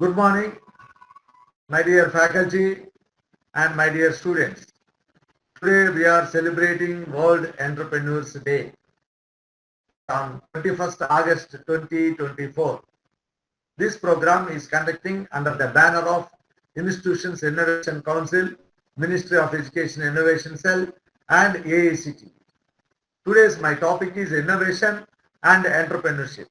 Good morning, my dear faculty and my dear students. Today we are celebrating World Entrepreneurs Day on 21st August 2024. This program is conducting under the banner of Institutions Innovation Council, Ministry of Education Innovation Cell and AICT. Today's my topic is innovation and entrepreneurship.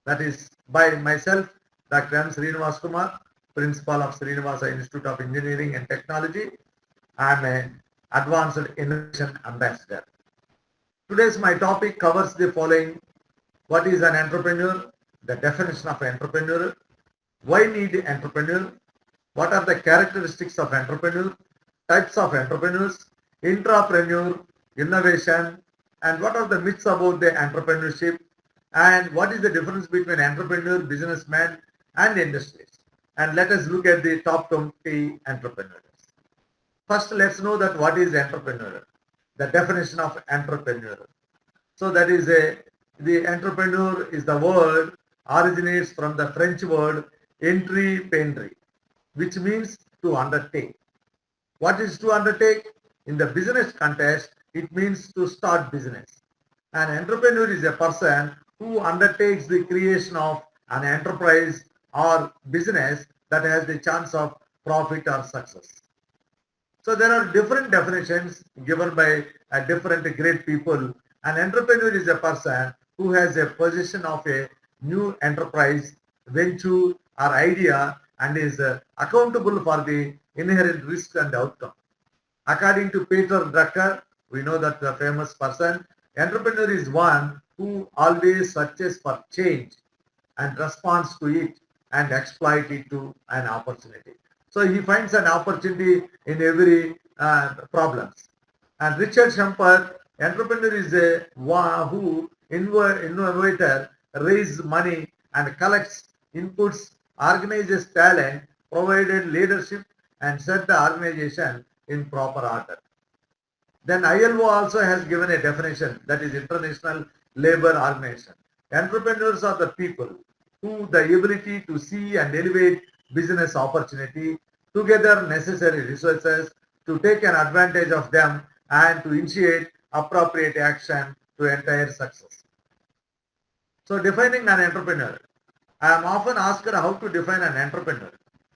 That is by myself, Dr. M. SRINIVASA, Principal of SRINIVASA Institute of Engineering and Technology. I am an Advanced Innovation Ambassador. Today's my topic covers the following. What is an entrepreneur? The definition of entrepreneur. Why need entrepreneur? What are the characteristics of entrepreneur? Types of entrepreneurs, intrapreneur, innovation, and what are the myths about the entrepreneurship? And what is the difference between entrepreneur, businessman, and industries? And let us look at the top 20 entrepreneurs. First, let's know that what is entrepreneur. The definition of entrepreneur. So that is the entrepreneur is the word originates from the French word entreprendre, which means to undertake. What is to undertake? In the business context, it means to start business. An entrepreneur is a person who undertakes the creation of an enterprise or business that has the chance of profit or success. So there are different definitions given by different great people. An entrepreneur is a person who has a possession of a new enterprise, venture or idea and is accountable for the inherent risk and outcome. According to Peter Drucker, we know that the famous person, entrepreneur is one who always searches for change and responds to it and exploit it to an opportunity. So he finds an opportunity in every problems. And Richard Schumper, entrepreneur is a one who innovator, raises money and collects inputs, organizes talent, provided leadership and set the organization in proper order. Then ILO also has given a definition, that is International Labour Organization. Entrepreneurs are the people who the ability to see and elevate business opportunity, together necessary resources to take an advantage of them and to initiate appropriate action to entire success. So defining an entrepreneur. I am often asked how to define an entrepreneur.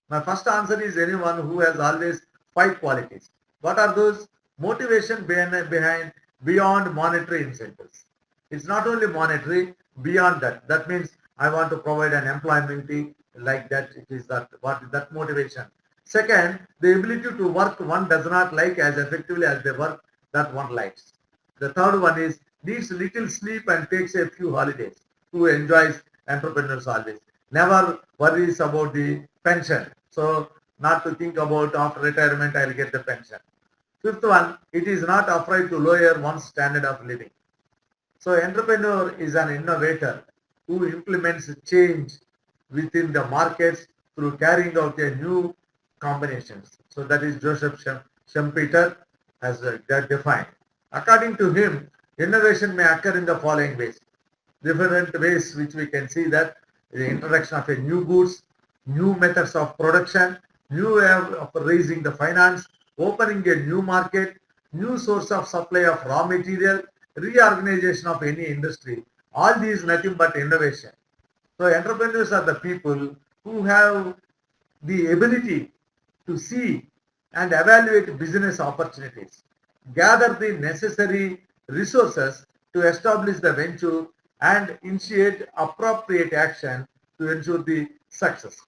My first answer is anyone who has always 5 qualities. What are those? Motivation behind beyond monetary incentives. It's not only monetary, beyond that. That means I want to provide an employment like that. It is that what is that motivation. Second, the ability to work one does not like as effectively as the work that one likes. The third one is needs little sleep and takes a few holidays. Who enjoys entrepreneurs always. Never worries about the pension. So not to think about after retirement I'll get the pension. Fifth one, it is not afraid to lower one's standard of living. So entrepreneur is an innovator who implements change within the markets through carrying out a new combinations. So that is Joseph Schumpeter has that defined. According to him, innovation may occur in the following ways. Different ways which we can see that the introduction of a new goods, new methods of production, new way of raising the finance, opening a new market, new source of supply of raw material, reorganization of any industry. All these nothing but innovation. So entrepreneurs are the people who have the ability to see and evaluate business opportunities, gather the necessary resources to establish the venture and initiate appropriate action to ensure the success.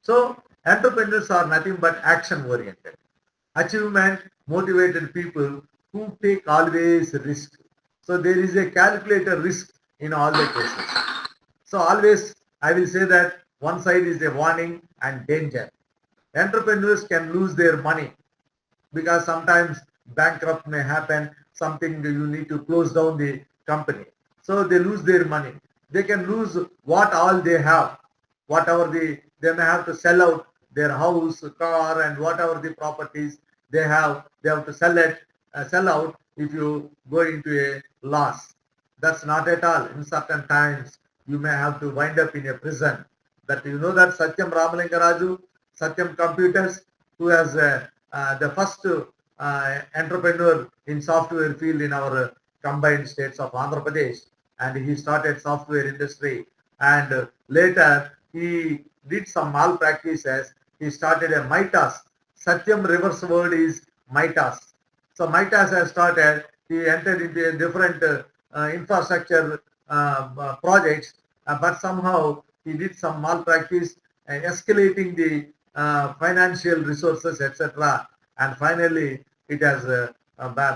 So entrepreneurs are nothing but action oriented, achievement motivated people who take always risk. So there is a calculated risk in all the cases. So always I will say that one side is a warning and danger. Entrepreneurs can lose their money because sometimes bankrupt may happen, something you need to close down the company. So they lose their money. They can lose what all they have, whatever they may have to sell out their house, car, and whatever the properties they have to sell out if you go into a loss. That's not at all. In certain times, you may have to wind up in a prison. that you know that Satyam Ramalingaraju, Satyam Computers, who has the first entrepreneur in software field in our combined states of Andhra Pradesh, and he started software industry, and later he did some malpractices. He started a Mitas. Satyam reverse word is Mitas. So Mitas has started. He entered into a different infrastructure projects, but somehow he did some malpractice, escalating the financial resources, etc. And finally, it has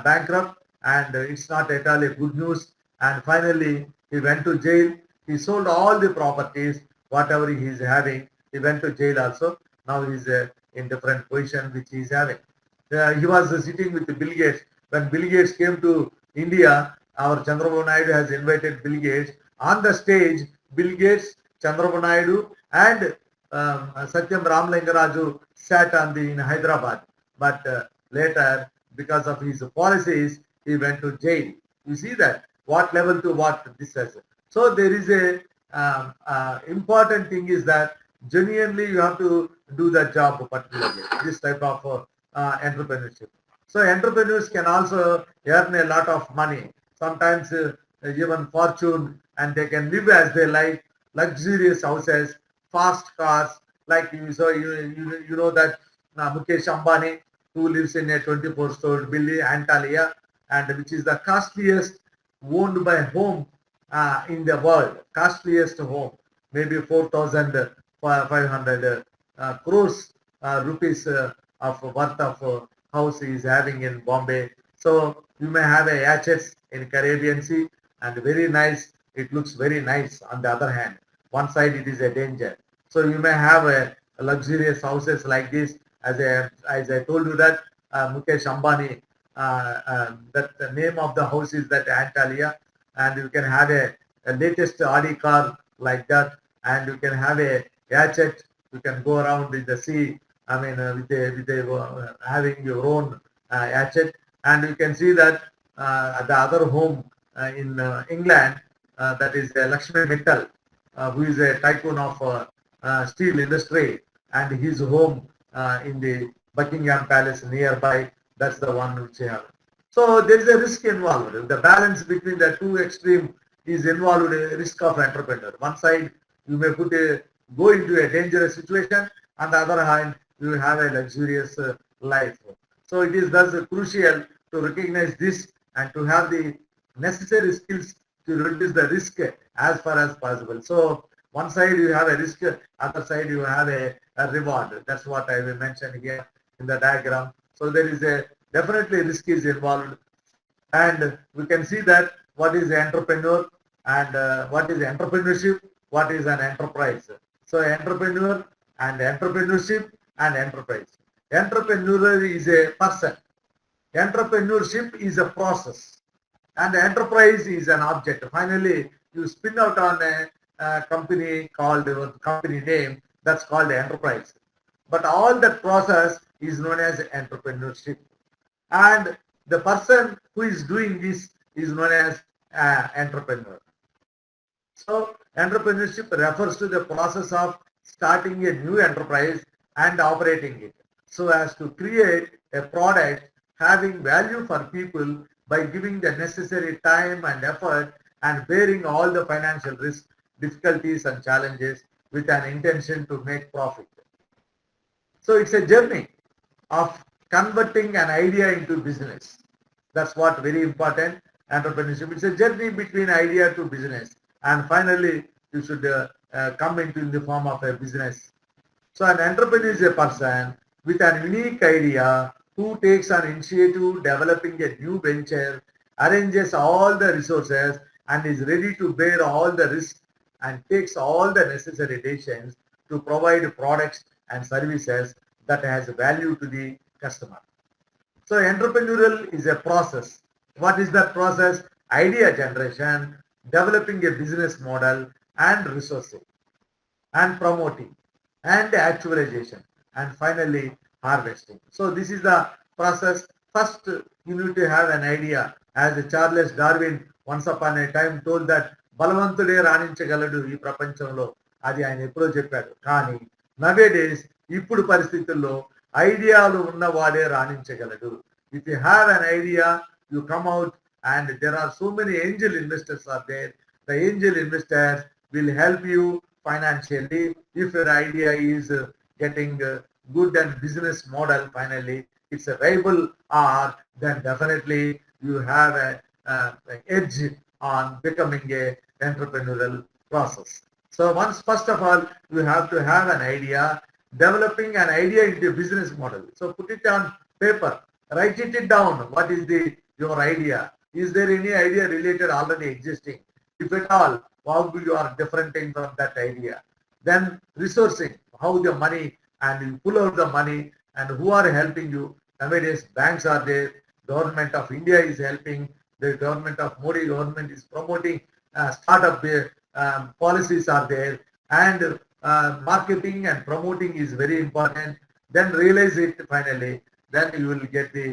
bankrupt, and it's not at all a good news. And finally, he went to jail. He sold all the properties, whatever he is having. He went to jail also. Now he's in different position which he is having. He was sitting with Bill Gates. When Bill Gates came to India, our Chandrababu Naidu has invited Bill Gates. On the stage, Bill Gates, Chandrababu Naidu, and Satyam Ramalingaraju sat in Hyderabad. But later, because of his policies, he went to jail. You see that? What level to what this is. So there is a important thing is that genuinely you have to do the job particularly. This type of entrepreneurship. So entrepreneurs can also earn a lot of money, sometimes even fortune, and they can live as they like, luxurious houses, fast cars, like you know that Mukesh Ambani, who lives in a 24-story building, Antalya, and which is the costliest owned by home in the world, costliest home, maybe 4,500 crores rupees of worth of house is having in Bombay. So you may have a yachts in Caribbean Sea, and very nice. It looks very nice. On the other hand, one side it is a danger. So you may have a luxurious houses like this. As I told you that Mukesh Ambani, that the name of the house is that Antalya, and you can have a latest Audi car like that, and you can have a yacht. You can go around in the sea. I mean, having your own yacht, and you can see that the other home in England, that is Lakshmi Mittal, who is a tycoon of steel industry, and his home in the Buckingham Palace nearby. That's the one which you have. So there is a risk involved. The balance between the two extreme is involved a risk of entrepreneur. One side you may go into a dangerous situation, on the other hand you have a luxurious life. So it is thus crucial to recognize this and to have the necessary skills to reduce the risk as far as possible. So one side you have a risk, other side you have a reward. That's what I will mention here in the diagram. So there is a definitely risk is involved, and we can see that what is entrepreneur and what is entrepreneurship, what is an enterprise. So entrepreneur and entrepreneurship and enterprise. Entrepreneur is a person. Entrepreneurship is a process, and enterprise is an object. Finally, you spin out on a company called company name, that's called enterprise. But all that process is known as entrepreneurship, and the person who is doing this is known as entrepreneur. So entrepreneurship refers to the process of starting a new enterprise and operating it so as to create a product having value for people by giving the necessary time and effort and bearing all the financial risks, difficulties and challenges with an intention to make profit. So it's a journey of converting an idea into business. That's what very important entrepreneurship. It's a journey between idea to business, and finally you should come into in the form of a business. So an entrepreneur is a person with an unique idea who takes an initiative developing a new venture, arranges all the resources and is ready to bear all the risks and takes all the necessary decisions to provide products and services that has value to the customer. So entrepreneurial is a process. What is that process? Idea generation, developing a business model and resourcing and promoting and actualization and finally harvesting. So this is the process. First you need to have an idea. As Charles Darwin once upon a time told that బలవంతుడే రాణించగలడు ఈ ప్రపంచంలో అది ఆయన ఎప్పుడో చెప్పాడు. కానీ nowadays ఇప్పుడు పరిస్థితుల్లో ఐడియాలు ఉన్నవాడే రాణించగలడు. If you have an idea, you come out and there are so many angel investors are there. The angel investors will help you financially if your idea is getting good and business model finally it's a viable or then definitely you have a edge on becoming a entrepreneurial process. So once first of all you have to have an idea, developing an idea into a business model. So put it on paper, write it down. What is your idea? Is there any idea related already existing? If at all, how you are different from that idea? Then resourcing, how the money and you pull out the money and who are helping you. Nowadays banks are there, government of India is helping, the government of Modi government is promoting startup policies are there, and marketing and promoting is very important. Then realize it finally, then you will get the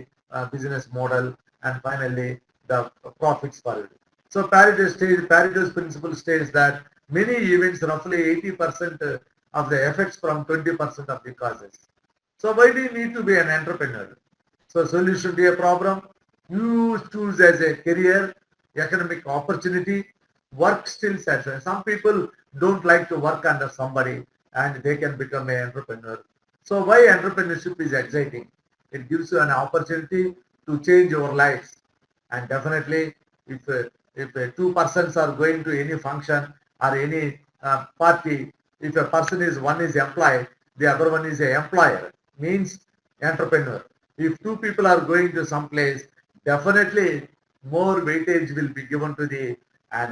business model and finally the profits for it. So Pareto's principle states that many events, roughly 80% of the effects from 20% of the causes. So why do you need to be an entrepreneur? So solution to a problem, you choose as a career, economic opportunity, work skills. Some people don't like to work under somebody and they can become an entrepreneur. So why entrepreneurship is exciting? It gives you an opportunity to change your lives. And definitely if two persons are going to any function or any party, if a person is one is employed, the other one is a employer, means entrepreneur. If two people are going to some place, definitely more weightage will be given to the an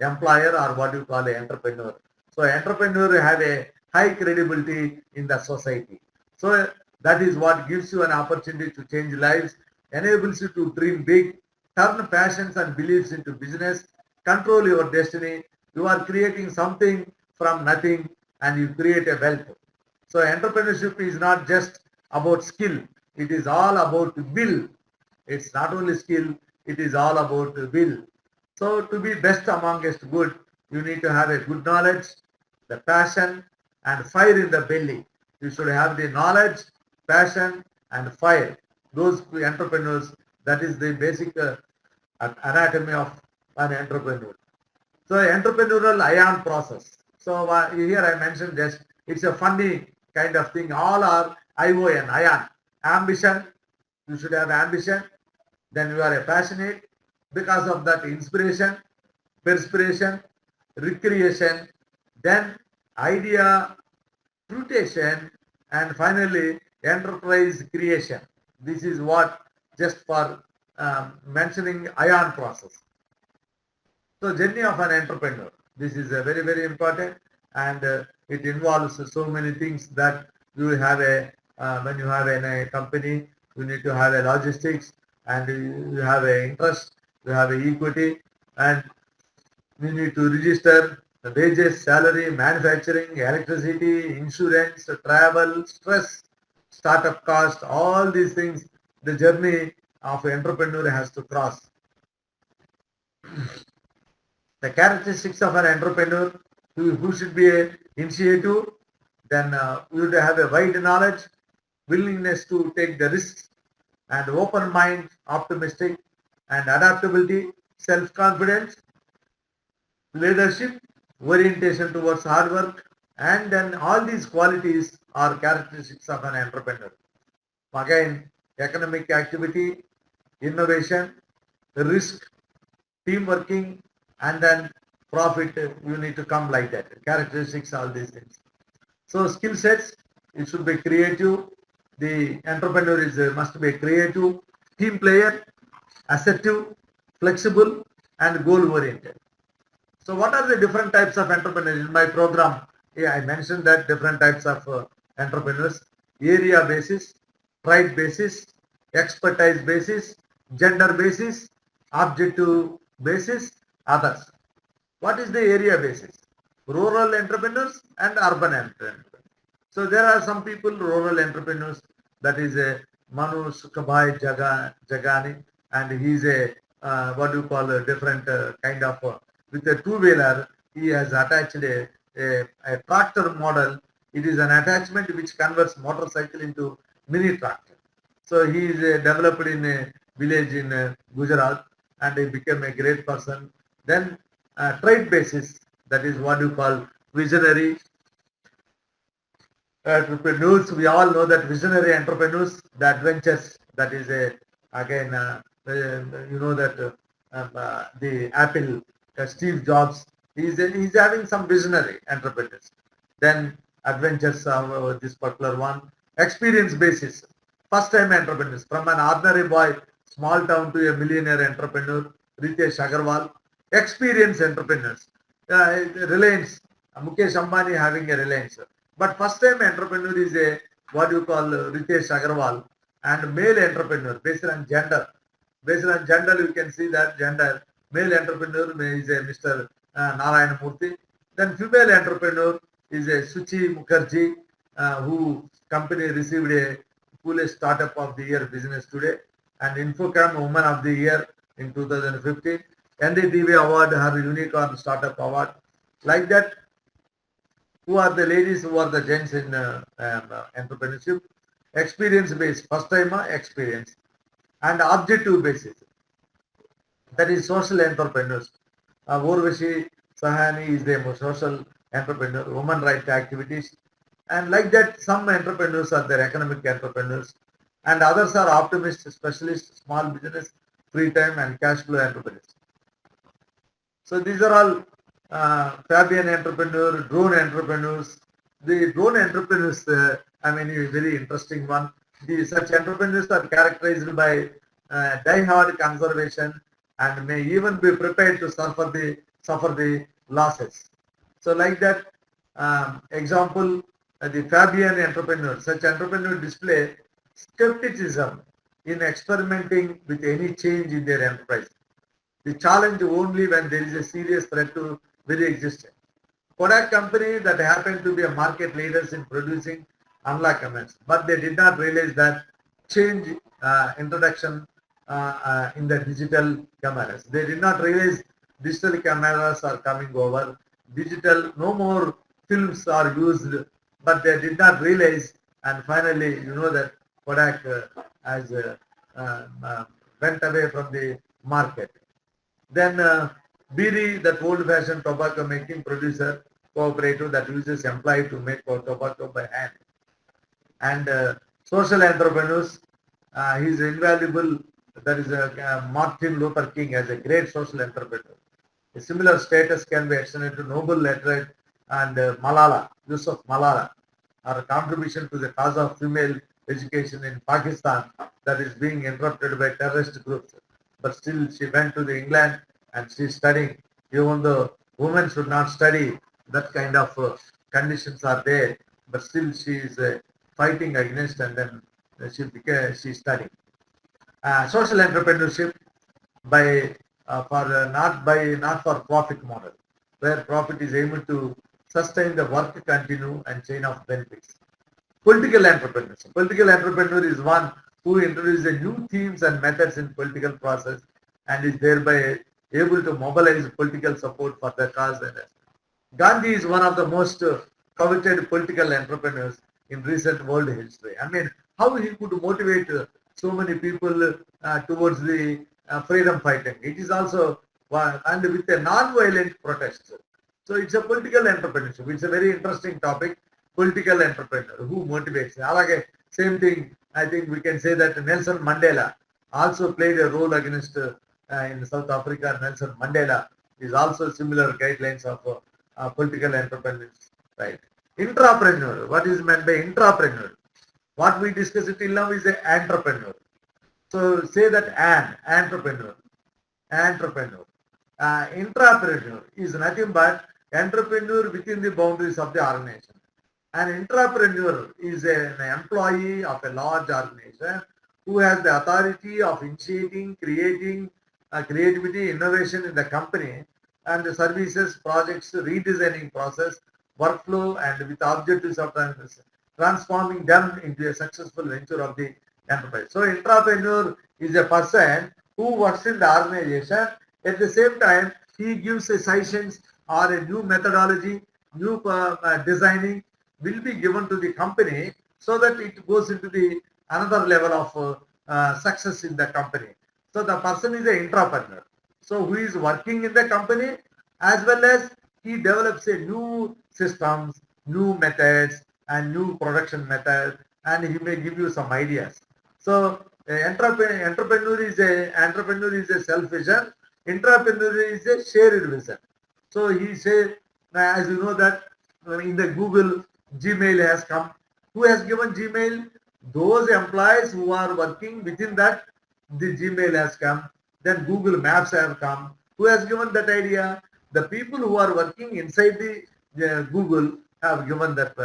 employer or what you call an entrepreneur. So entrepreneur have a high credibility in the society. So that is what gives you an opportunity to change lives, enables you to dream big, turn passions and beliefs into business, control your destiny. You are creating something from nothing and you create a wealth. So entrepreneurship is not just about skill, it is all about will. It's not only skill, it is all about will. So to be best amongst good, you need to have a good knowledge, the passion and fire in the belly. You should have the knowledge, passion and fire. Those entrepreneurs, that is the basic anatomy of an entrepreneur. So entrepreneurial ion process. So here I mentioned just it's a funny kind of thing. All are ION, ion. Ambition, you should have ambition. Then you are a passionate. Because of that inspiration, perspiration, recreation, then idea, fruition, and finally enterprise creation. This is what just for mentioning ion process. So journey of an entrepreneur. This is a very, very important and it involves so many things that you have when you have a company, you need to have a logistics and you have a interest, you have a equity and you need to register the wages, salary, manufacturing, electricity, insurance, travel, stress, startup cost, all these things, the journey of an entrepreneur has to cross. The characteristics of an entrepreneur, who should be a initiative, then you would have a wide knowledge, willingness to take the risks, and open mind, optimistic, and adaptability, self-confidence, leadership, orientation towards hard work, and then all these qualities are characteristics of an entrepreneur. Again, economic activity, innovation, risk, team working, and then profit, you need to come like that. Characteristics, all these things. So skill sets, it should be creative. The entrepreneur must be creative, team player, assertive, flexible, and goal oriented. So what are the different types of entrepreneurs? In my program, I mentioned that different types of entrepreneurs: area basis, tribe basis, expertise basis, gender basis, objective basis, others. What is the area basis? Rural entrepreneurs and urban entrepreneurs. So there are some people, rural entrepreneurs, that is a Manu Sukhabhai Jagani, and he's a what do you call a different kind of with a two-wheeler. He has attached a a tractor model. It is an attachment which converts motorcycle into mini tractor. So he is developed in a village in Gujarat, and he became a great person. Then trade basis, that is what you call visionary entrepreneurs. We all know that visionary entrepreneurs, the adventures, that is a again you know that the Apple Steve Jobs, he's having some visionary entrepreneurs. Then adventures of this particular one, experience basis, first time entrepreneurs, from an ordinary boy, small town, to a millionaire entrepreneur, Ritesh Agarwal. Experience entrepreneurs, Reliance, Mukesh Ambani having a Reliance. But first time entrepreneur is a what you call Ritesh Agarwal, and male entrepreneur based on gender. Based on gender, you can see that gender. Male entrepreneur is a Mr. Narayana Murthy. Then female entrepreneur is a Suchi Mukherjee, who company received a coolest startup of the year business today, and Infocom Woman of the Year in 2015. NDTV award, her unicorn startup award. Like that, who are the ladies, who are the gents in entrepreneurship? Experience based, first timer experience, and objective basis, that is social entrepreneurs. Urvashi Sahani is the social entrepreneur, women right activities, and like that, some entrepreneurs are their economic entrepreneurs, and others are optimist, specialist, small business, free time, and cash flow entrepreneurs. So these are all Fabian entrepreneur, drone entrepreneurs. The drone entrepreneurs, I mean, a very interesting one. Such entrepreneurs are characterized by die-hard conservation and may even be prepared to suffer the losses. So like that, example, the Fabian entrepreneur. Such entrepreneur display skepticism in experimenting with any change in their enterprise. The challenge only when there is a serious threat to very existence. Kodak company that happened to be a market leaders in producing analog cameras, but they did not realize that change introduction in the digital cameras. They did not realize digital cameras are coming over. Digital, no more films are used, but they did not realize. And finally, you know that Kodak has went away from the market. Then Biri, that old-fashioned tobacco making producer cooperative that uses employee to make tobacco by hand. And social entrepreneurs, he is invaluable. That is Martin Luther King as a great social entrepreneur. A similar status can be extended to Nobel laureate and Malala, Yusuf Malala, her contribution to the cause of female education in Pakistan that is being interrupted by terrorist groups. But still, she went to the England and she's studying, even though women should not study. That kind of conditions are there, but still she is fighting against, and then she's studying. Social entrepreneurship by not for profit model, where profit is able to sustain the work continue and chain of benefits. Political entrepreneurship. Political entrepreneur is one who introduces new themes and methods in political process and is thereby able to mobilize political support for the cause. Gandhi is one of the most coveted political entrepreneurs in recent world history. I mean, how he could motivate so many people towards the freedom fighting. It is also and with a non-violent protest. So it's a political entrepreneurship. It's a very interesting topic. Political entrepreneur who motivates. Alage, same thing. I think we can say that Nelson Mandela also played a role against in South Africa. Nelson Mandela is also similar guidelines of political entrepreneurs, right? Intrapreneur. What is meant by intrapreneur? What we discussed till now is an entrepreneur. So say that an entrepreneur. Intrapreneur is nothing but entrepreneur within the boundaries of the organization. An intrapreneur is an employee of a large organization who has the authority of initiating, creating creativity, innovation in the company and the services, projects, redesigning process, workflow, and with objectives of transforming them into a successful venture of the enterprise. So, entrepreneur is a person who works in the organization. At the same time, he gives a suggestions or a new methodology new designing will be given to the company so that it goes into the another level of success in the company. So the person is an entrepreneur. So who is working in the company as well as he develops a new systems, new methods and new production method, and he may give you some ideas. So entrepreneur is a self vision. Entrepreneur is a shared vision. So he said, as you know that in the Google, Gmail has come. Who has given Gmail? Those employees who are working within that, the Gmail has come. Then Google Maps have come. Who has given that idea? The people who are working inside the Google have given that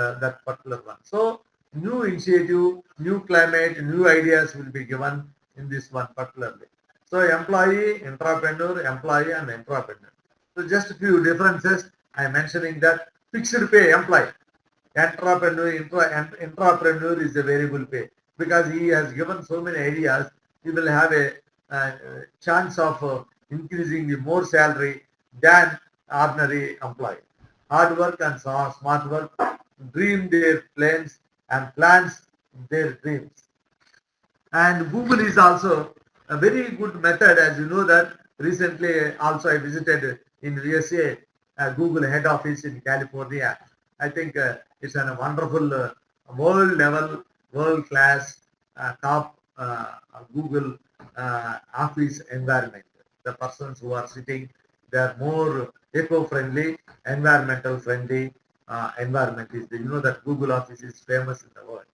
particular one. So new initiative, new climate, new ideas will be given in this one particularly. So employee, entrepreneur, employee and entrepreneur. So just a few differences. I am mentioning that fixed pay employee. Entrepreneur is a variable pay because he has given so many ideas. He will have a chance of increasing the more salary than ordinary employee. Hard work and smart work dream their plans and plans their dreams. And Google is also a very good method, as you know that recently also I visited in USA Google head office in California. I think it's a wonderful world level, world class top Google office environment. The persons who are sitting, they are more eco-friendly, environmental friendly environment is. You know that Google office is famous in the world.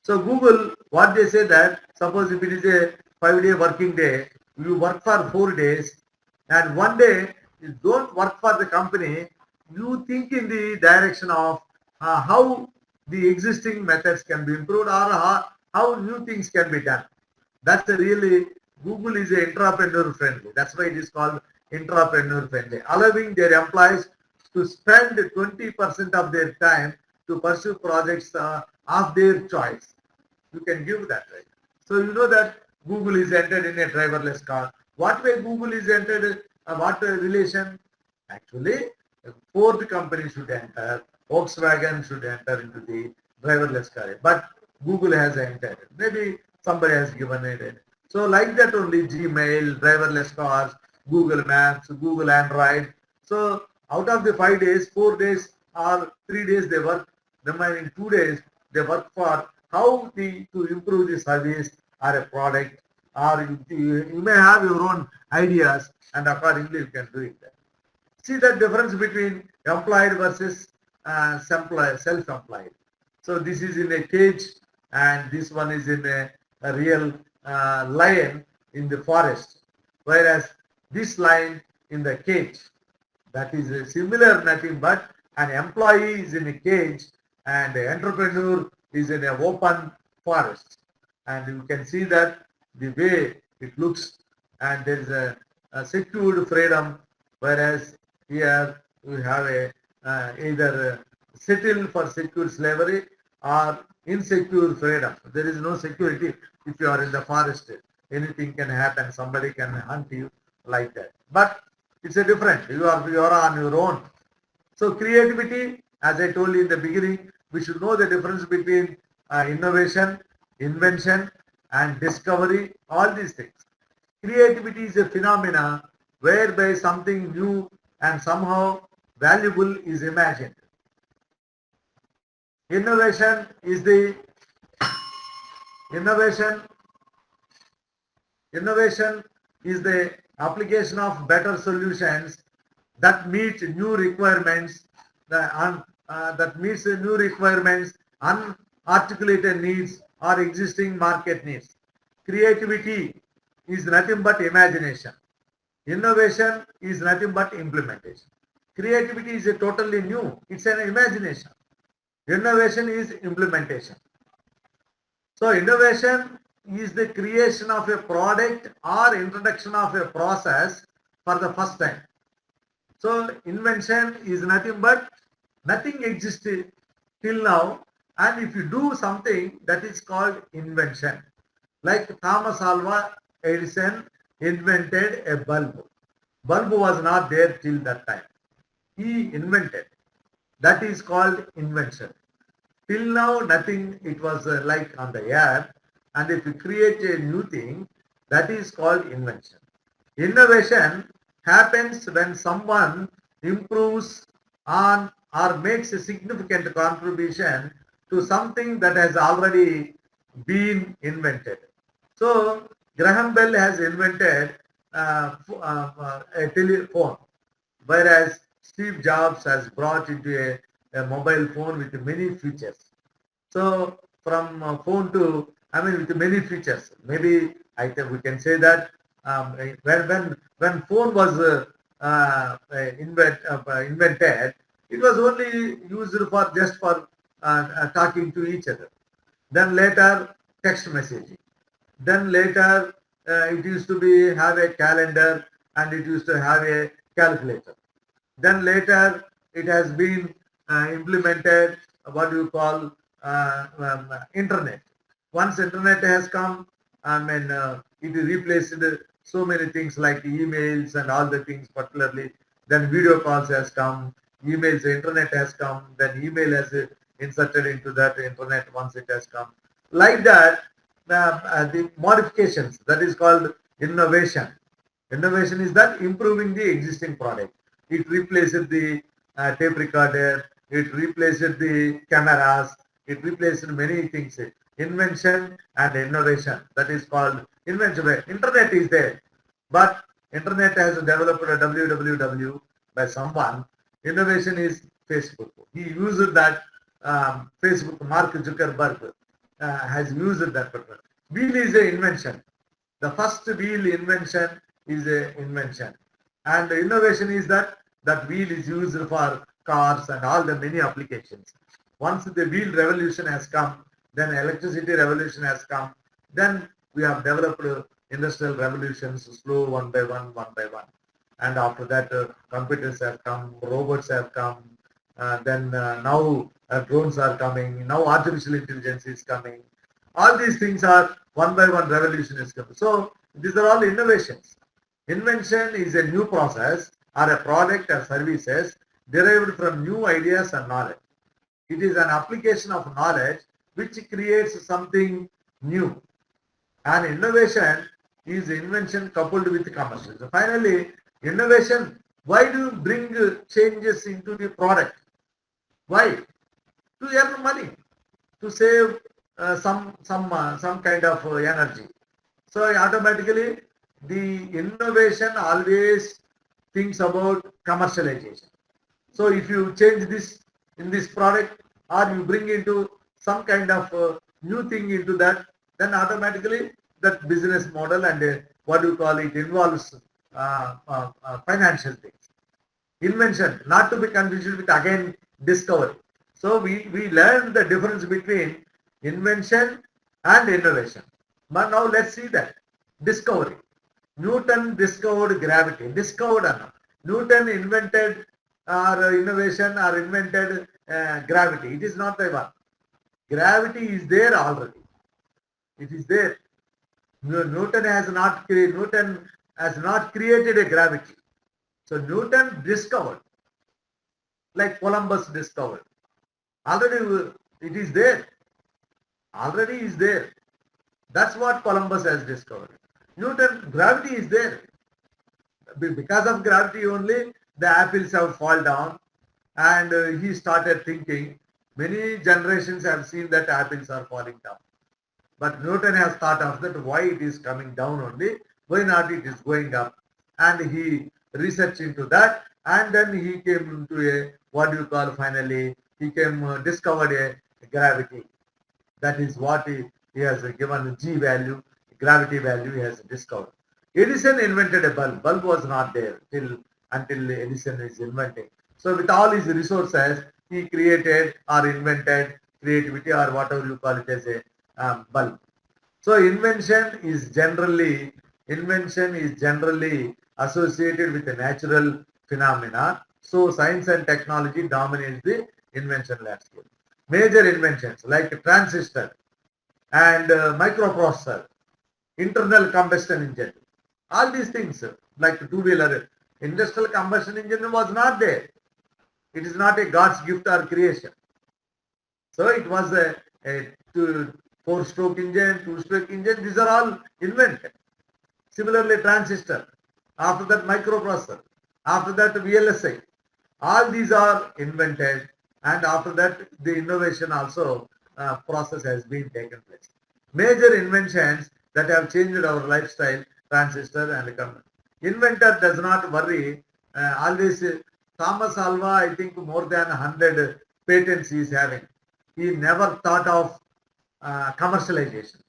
So Google, what they say that suppose if it is a 5-day working day, you work for 4 days, and one day you don't work for the company, you think in the direction of how the existing methods can be improved or how new things can be done. That's a really, Google is a entrepreneur friendly. That's why it is called entrepreneur friendly, allowing their employees to spend 20% of their time to pursue projects of their choice. You can give that, right? So you know that Google is entered in a driverless car. What way Google is entered? What relation? Actually, Ford company should enter. Volkswagen should enter into the driverless car. But Google has entered. Maybe somebody has given it. So like that only Gmail, driverless cars, Google Maps, Google Android. So out of the 5 days, 4 days or 3 days they work. Remaining 2 days they work for how to improve the service or a product, or you may have your own ideas and accordingly you can do it. See the difference between employed versus self-employed. So this is in a cage and this one is in a real lion in the forest, whereas this lion in the cage. That is a similar nothing but an employee is in a cage and the entrepreneur is in an open forest. And you can see that the way it looks, and there is a secured freedom, whereas here we have a either settle for secure slavery or insecure freedom. There is no security if you are in the forest. Anything can happen, somebody can hunt you like that. But it's a different. You are on your own. So creativity, as I told you in the beginning, we should know the difference between innovation, invention, and discovery. All these things. Creativity is a phenomena whereby something new and somehow valuable is imagined. Innovation is the innovation Innovation is the application of better solutions that meet new requirements, that meets the new requirements, unarticulated needs or existing market needs. Creativity is nothing but imagination. Innovation is nothing but implementation. Creativity is a totally new. It's an imagination. Innovation is implementation. So innovation is the creation of a product or introduction of a process for the first time. So invention is nothing but nothing existed till now, and if you do something, that is called invention. Like Thomas Alva Edison invented a bulb. Bulb was not there till that time. He invented. That is called invention. Till now, nothing, it was like on the air. And if you create a new thing, that is called invention. Innovation happens when someone improves on or makes a significant contribution to something that has already been invented. So, Graham Bell has invented a telephone, whereas Steve Jobs has brought into a mobile phone with many features. So from phone to, I mean, with many features. Maybe I think we can say that when phone was invented, it was only used for just for talking to each other. Then later text messaging. Then later it used to be have a calendar and it used to have a calculator. Then later it has been implemented what you call internet. Once internet has come, I mean it replaced so many things like emails and all the things particularly. Then video calls has come, emails, internet has come, then email has inserted into that internet once it has come. Like that, the modifications, that is called innovation. Innovation is that improving the existing product. It replaces the tape recorder, it replaces the cameras, it replaces many things. Invention and innovation, that is called invention. Internet is there, but internet has developed a www by someone. Innovation is Facebook. He used that Facebook, Mark Zuckerberg has used that. Wheel is an invention. The first wheel invention is a invention. And the innovation is that wheel is used for cars and all the many applications. Once the wheel revolution has come, then electricity revolution has come, then we have developed industrial revolutions slow one by one, one by one. And after that, computers have come, robots have come, then now drones are coming, now artificial intelligence is coming. All these things are one by one revolution is coming. So these are all innovations. Invention is a new process or a product or services derived from new ideas and knowledge. It is an application of knowledge which creates something new. And innovation is invention coupled with commercial. So finally, innovation, why do you bring changes into the product? Why? To earn money, to save some kind of energy. So automatically the innovation always thinks about commercialization. So if you change this in this product or you bring into some kind of new thing into that, then automatically that business model and what do you call it involves financial things. Invention, not to be confused with again discovery. So we learned the difference between invention and innovation. But now let's see that. Discovery. Newton discovered gravity. Discovered or not. Newton invented or innovation or invented gravity. It is not the one. Gravity is there already. It is there. Newton has not created a gravity. So Newton discovered, like Columbus discovered. Already it is there. Already is there. That's what Columbus has discovered. Newton, gravity is there. Because of gravity only, the apples have fallen down, and he started thinking. Many generations have seen that apples are falling down. But Newton has thought of that why it is coming down only, why not it is going up. And he researched into that, and then he came into a, what do you call finally, he discovered a gravity. That is what he has given G value, gravity value he has discovered. Edison invented a bulb. Bulb was not there until Edison is inventing. So with all his resources, he created or invented creativity or whatever you call it as a bulb. So invention is generally associated with a natural phenomena. So science and technology dominates the invention landscape. Major inventions like transistor and microprocessor, internal combustion engine, all these things like two-wheeler, industrial combustion engine was not there. It is not a God's gift or creation. So it was a four-stroke engine, two-stroke engine. These are all invented. Similarly, transistor. After that, microprocessor. After that, VLSI. All these are invented, and after that, the innovation also process has been taken place. Major inventions that have changed our lifestyle, transistor and inventor does not worry. Always, Thomas Alva, I think more than 100 patents he is having. He never thought of commercialization.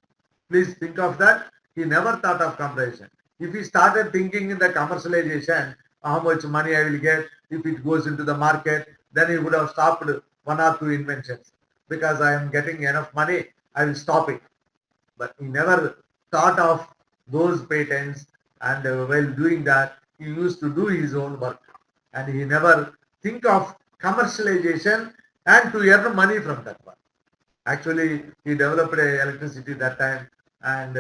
Please think of that. He never thought of commercialization. If he started thinking in the commercialization, how much money I will get if it goes into the market, then he would have stopped one or two inventions. Because I am getting enough money, I will stop it. But he never thought of those patents, and while doing that, he used to do his own work. And he never think of commercialization and to earn money from that work. Actually, he developed electricity that time, and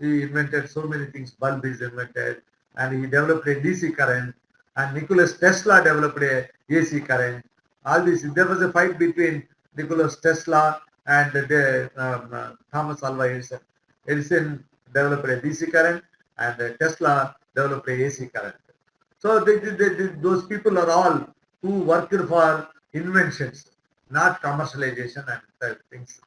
he invented so many things. Bulb is invented, and he developed a DC current, and Nikola Tesla developed a AC current. All this, there was a fight between Nikola Tesla and Thomas Alva Edison. Edison developed a DC current, and Tesla developed a AC current. So those people are all who worked for inventions, not commercialization and things.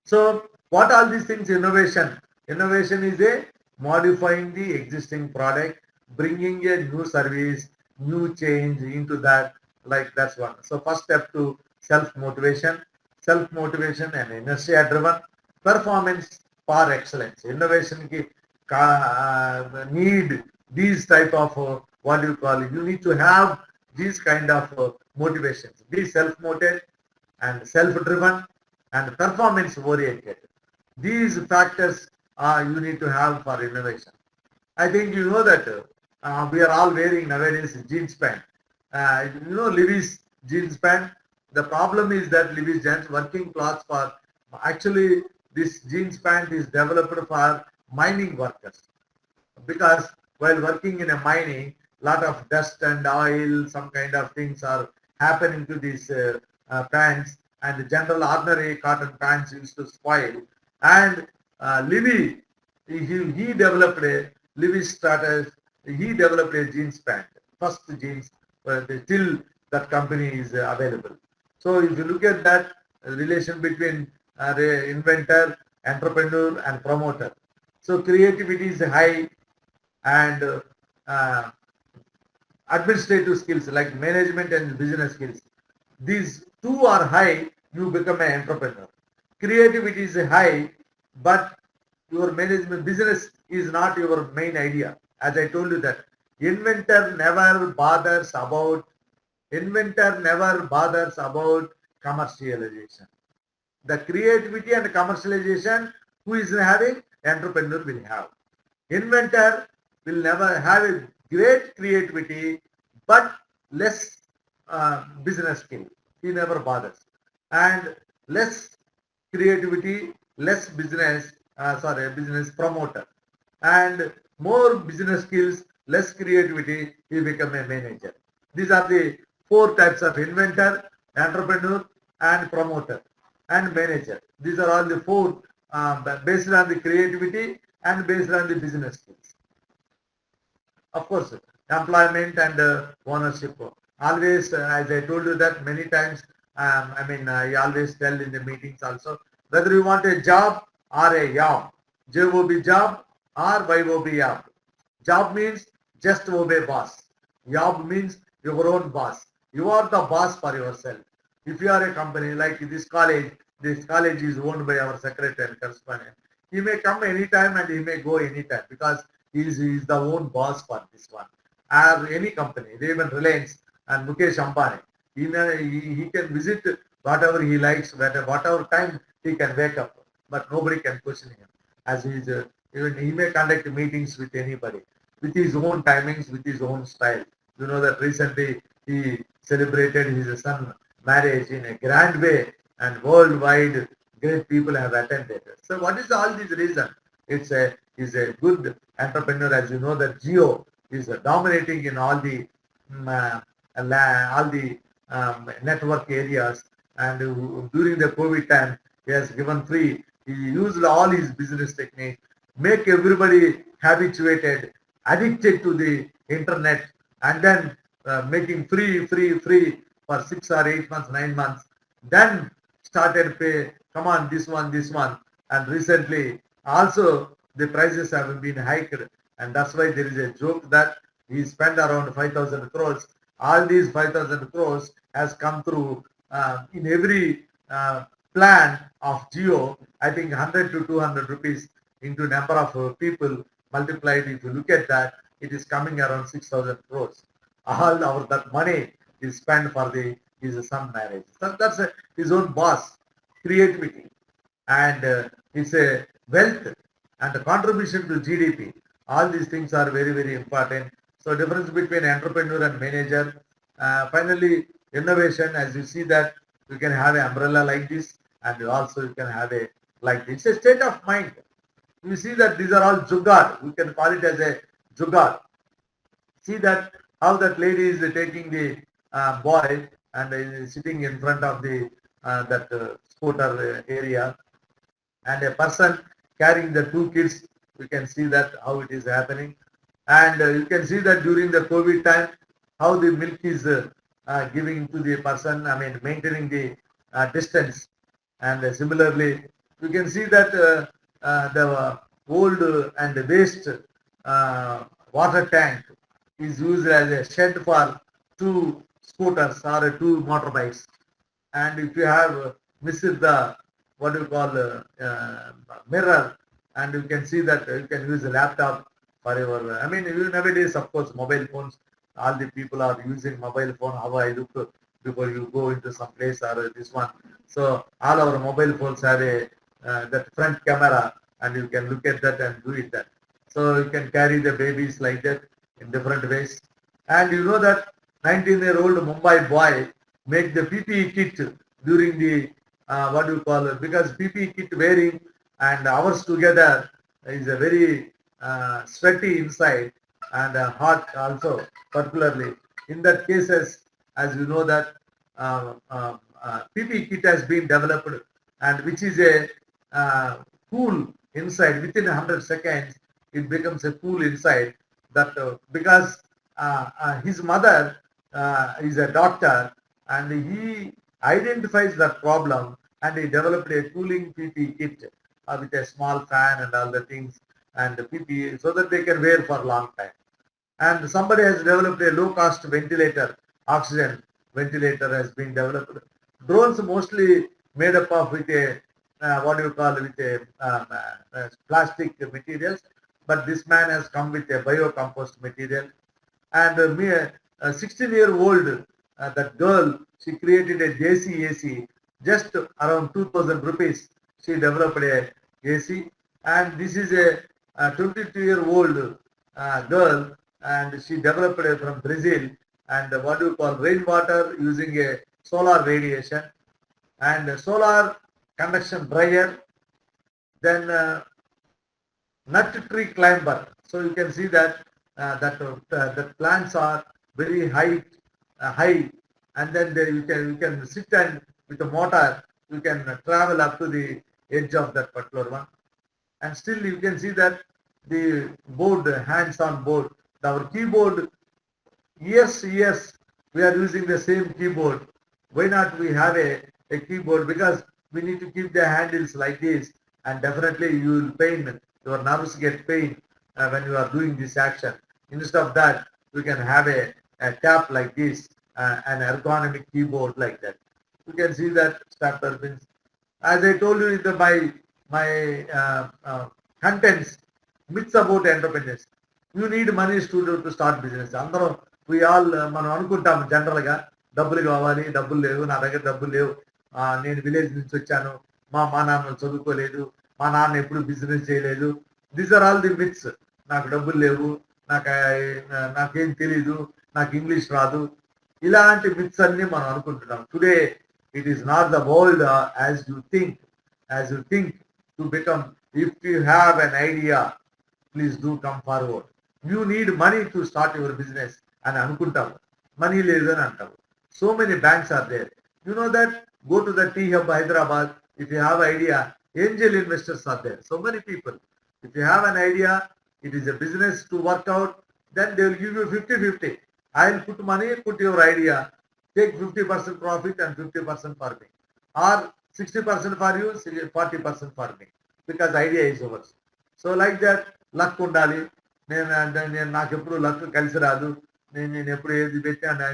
So what are these things? Innovation. Innovation is a modifying the existing product, bringing a new service, new change into that. Like that's one. So first step to self-motivation and inertia-driven performance for excellence. Innovation ki need these type of what do you call it? You need to have these kind of motivations. Be self-motivated and self-driven and performance-oriented. These factors you need to have for innovation. I think you know that we are all wearing nowadays jeans pant. Levi's jeans pant. The problem is that Levi's jeans working clothes for actually this jeans pant is developed for mining workers, because while working in a mining, lot of dust and oil, some kind of things are happening to these pants, and the general ordinary cotton pants used to spoil. And Levi, he developed a Levi started. He developed a jeans pant, first jeans till that company is available. So if you look at that relation between the inventor, entrepreneur, and promoter, so creativity is high, and administrative skills like management and business skills. These two are high, you become an entrepreneur. Creativity is high, but your management business is not your main idea. As I told you that inventor never bothers about commercialization. The creativity and commercialization, who is having? Entrepreneur will have. Inventor will never have a great creativity, but less business skill. He never bothers. And less creativity, less business promoter. And more business skills, less creativity, he become a manager. These are the four types of inventor, entrepreneur, and promoter, and manager. These are all the four based on the creativity and based on the business skills. Of course, employment and ownership. Always, as I told you that many times, I always tell in the meetings also, whether you want a job or a job, J-O-B job or Y-O-B job. Job means just obey boss. Job means your own boss. You are the boss for yourself. If you are a company like this college is owned by our secretary and correspondent. He may come anytime and he may go anytime, because he is the own boss for this one. Or any company, even Reliance and Mukesh Ambani. He can visit whatever he likes, whatever time he can wake up, but nobody can question him. As even he may conduct meetings with anybody, with his own timings, with his own style. You know that recently he celebrated his son marriage in a grand way, and worldwide great people have attended. So what is all this reason? He's a good entrepreneur. As you know that Geo is dominating in all the all the network areas. And during the COVID time, he has given free. He used all his business techniques, make everybody habituated, addicted to the internet, and then making free for 6 or 8 months, 9 months. Then started pay. Come on, this one, and recently also the prices have been hiked, and that's why there is a joke that he spent around 5,000 crores. All these 5,000 crores has come through in every plan of Geo. I think 100 to 200 rupees into number of people multiplied. If you look at that, it is coming around 6,000 crores. All our that money is spent for his son marriage. That's his own boss creativity, and it's a wealth and the contribution to GDP. All these things are very important. So difference between entrepreneur and manager. Finally, innovation. As you see that you can have an umbrella like this, and also you can have a like this. It's a state of mind. You see that these are all jugaad. We can call it as a jugaad. See that how that lady is taking the boy and is sitting in front of the that scooter area, and a person carrying the two kids. You can see that how it is happening, and you can see that during the COVID time, how the milk is giving to the person. I mean, maintaining the distance, and similarly, you can see that the old and waste water tank is used as a shed for two scooters or two motorbikes. And if you have missed the what you call mirror, and you can see that you can use a laptop for your. I mean, nowadays, of course, mobile phones. All the people are using mobile phone. How I look before you go into some place or this one. So all our mobile phones have a that front camera, and you can look at that and do it that. So you can carry the babies like that in different ways. And you know that 19-year-old Mumbai boy make the PPE kit during the what do you call it? Because PPE kit wearing and hours together is a very sweaty inside and hot also, particularly in that cases, as you know that PPE kit has been developed, and which is a cool inside. Within 100 seconds it becomes a cool inside, that because his mother is a doctor, and he identifies that problem, and he developed a cooling PPE kit with a small fan and all the things, and the PPE so that they can wear for a long time. And somebody has developed a low cost ventilator, oxygen ventilator has been developed. Drones mostly made up of with a what do you call, with a plastic materials, but this man has come with a biocompost material. And me, a 16-year-old that girl, she created a JCAC just around 2,000 rupees. She developed a AC, and this is a 22-year-old girl, and she developed it from Brazil, and what do you call, rainwater using a solar radiation and solar conduction dryer, then nut tree climber. So you can see that that plants are very high, and then you can sit and with a motor you can travel up to the edge of that particular one, and still you can see that the board, hands-on board, our keyboard. Yes, we are using the same keyboard. Why not we have a keyboard? Because we need to keep the handles like this, and definitely you will pain, your nerves get pain when you are doing this action. Instead of that, you can have a tap like this, an ergonomic keyboard like that. You can see that starter pins. As I told you in my contents, myths about entrepreneurs. You need money to start business. అందరం we all మనం అనుకుంటాం general గా డబ్బులు కావాలి, డబ్బులు లేవు, నా దగ్గర డబ్బులు లేవు, నేను విలేజ్ నుంచి వచ్చాను, మా నాన్న చదువుకోలేదు, మా నాన్న ఎప్పుడు బిజినెస్ చేయలేదు. These are all the myths. నాకు డబ్బులు లేవు, నాకేం తెలీదు, నాకు ఇంగ్లీష్ రాదు, ఇలాంటి మిత్స్ అన్ని మనం అనుకుంటున్నాం. Today it is not the world as you think to become. If you have an idea, please do come forward. You need money to start your business అని అనుకుంటాము. money లేదు అని అంటారు. So many banks are there. You know that? Go to the T Hub Hyderabad. If you have idea, angel investors are there. So many people. If you have an idea, it is a business to work out, then they will give you 50-50. I'll put money, put your idea, take 50% profit and 50% for me. Or 60% for you, 40% for me. Because idea is yours. So like that, luck ఉండాలి. నేను నాకు ఎప్పుడు luck కలిసి రాదు. నేను ఎప్పుడు ఏది పెట్టాను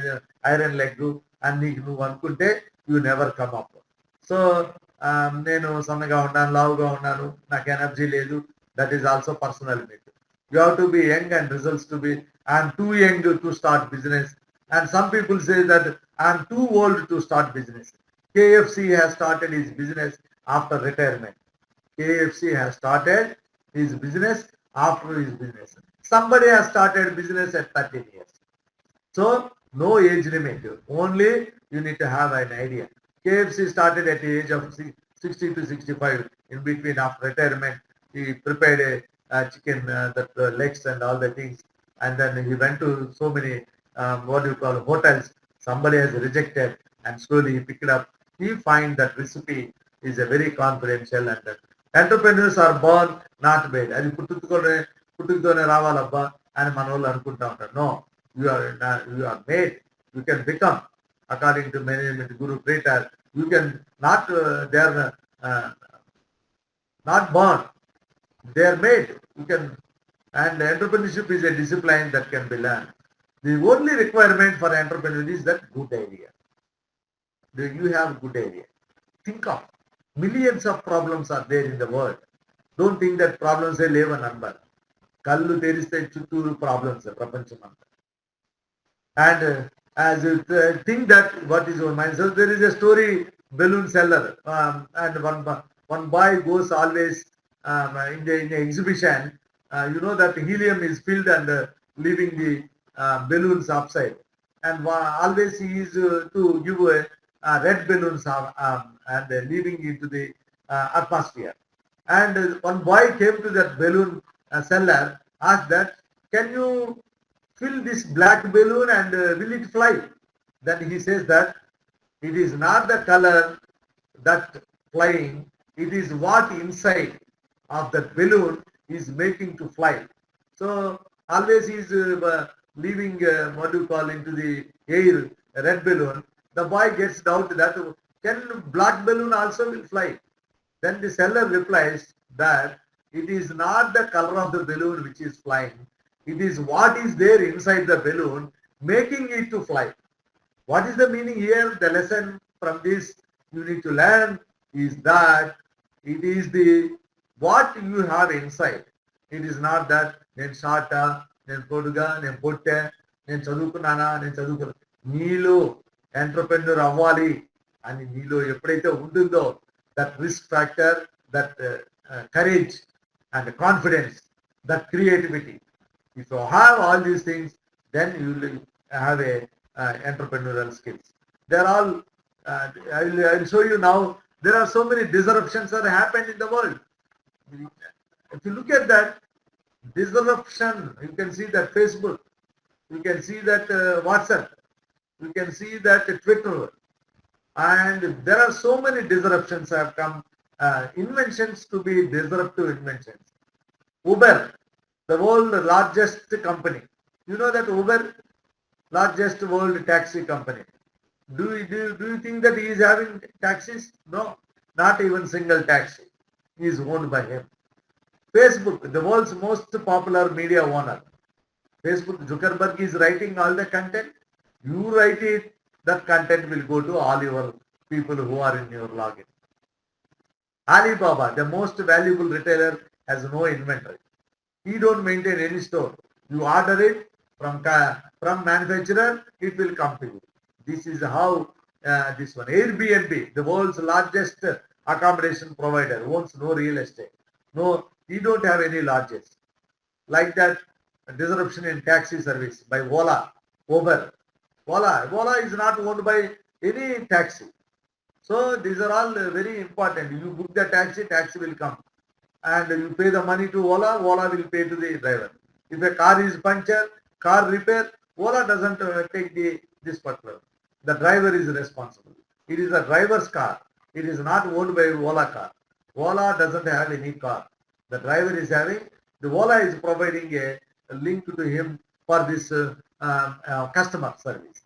ఐరన్ లెగ్ అని నీకు నువ్వు అనుకుంటే you never come up. So నేను సన్నగా ఉన్నాను, లావుగా ఉన్నాను, నాకు ఎనర్జీ లేదు. That is also personal meet. You have to be young and results to be, I am too young to start business. And some people say that I am too old to start business. KFC has started his business after retirement. KFC has started his business after his business. Somebody has started business at 13 years. So no age limit. Only you need to have an idea. KFC started at the age of 60 to 65. In between after retirement, he prepared a chicken, legs and all the things. And then he went to so many, what do you call, hotels. Somebody has rejected and slowly he picked it up. He find that recipe is a very confidential, and that entrepreneurs are born not made. అది పుట్టుకతోనే రావాలబ్బా అని మన వాళ్ళు అనుకుంటా ఉంటారు. No, you are made. You can become, according to management guru Prater. You can not, they are not born, they are made. You can, and entrepreneurship is a discipline that can be learned. The only requirement for entrepreneur is that good idea. Do you have good idea? Think of millions of problems are there in the world. Don't think that problems are లేవు అని అనబారు. కళ్ళు తెరిస్తే చుట్టూరు problems ప్రపంచం అంతా. And as you think that what is your mind. So there is a story, balloon seller, and one boy goes always in the exhibition. You know that helium is filled and leaving the balloons upside, and always he is to give red balloons and leaving into the atmosphere. And one boy came to that balloon seller, asked that, can you fill this black balloon and will it fly? Then he says that it is not the color that flying, it is what inside of that balloon is making to fly. So always he is leaving what do you call into the air a red balloon. The boy gets doubt that can black balloon also will fly? Then the seller replies that it is not the color of the balloon which is flying. It is what is there inside the balloon making it to fly. What is the meaning here? The lesson from this you need to learn is that it is the what you have inside. It is not that నేను షార్టా, నేను పొడుగా, నేను పొట్టా, నేను చదువుకున్నానా, నేను చదువుకున్నా. నీలో entrepreneur అవ్వాలి అని నీలో ఎప్పుడైతే ఉంటుందో, that risk factor, that courage and confidence, that creativity. If you have all these things, then you will have a entrepreneurial skills. They're all, I will show you now, there are so many disruptions that happened in the world. If you look at that disruption, you can see that Facebook, you can see that WhatsApp, you can see that Twitter, and there are so many disruptions have come, inventions to be disruptive inventions. Uber, the world largest company. You know that Uber, largest world taxi company. Do you think that he is having taxis? No, not even single taxi. He is owned by him. Facebook, the world's most popular media owner. Facebook, Zuckerberg is writing all the content. You write it, that content will go to all your people who are in your login. Alibaba, the most valuable retailer, has no inventory. He don't maintain any store. You order it from manufacturer, it will come to you. This is how this one. Airbnb, the world's largest accommodation provider, owns no real estate. No, he don't have any lodges. Like that, disruption in taxi service by Ola, Uber. Ola is not owned by any taxi. So these are all very important. You book the taxi, taxi will come. And you pay the money to Ola, Ola will pay to the driver. If a car is punctured, car repair, Ola doesn't take the this particular. The driver is responsible. It is a driver's car. It is not owned by Ola car. Ola doesn't have any car. The driver is having, the Ola is providing a link to him for this customer service.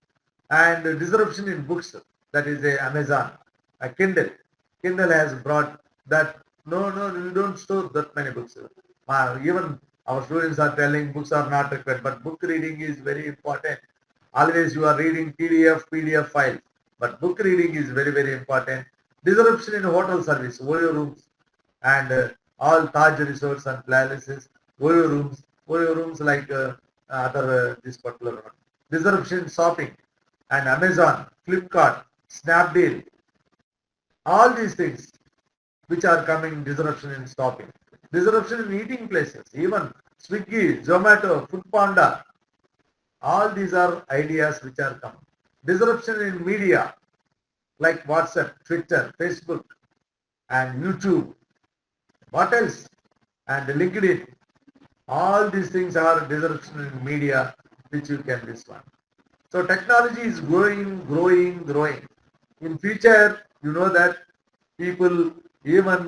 And disruption in books, that is a Amazon, a Kindle. Kindle has brought that, no, you don't store that many books. Even our students are telling books are not required, but book reading is very important. Always you are reading PDF files, but book reading is very, very important. Disruption in hotel service, OYO rooms, and all Taj resorts and palaces, OYO rooms like this particular one. Disruption in shopping, and Amazon, Flipkart, Snapdeal, all these things which are coming, disruption in shopping, disruption in eating places, even Swiggy, Zomato, Food Panda, all these are ideas which are coming. Disruption in media like WhatsApp, Twitter, Facebook, and YouTube. What else? And LinkedIn. All these things are disruption in media which you can respond. So technology is growing. In future, you know that people even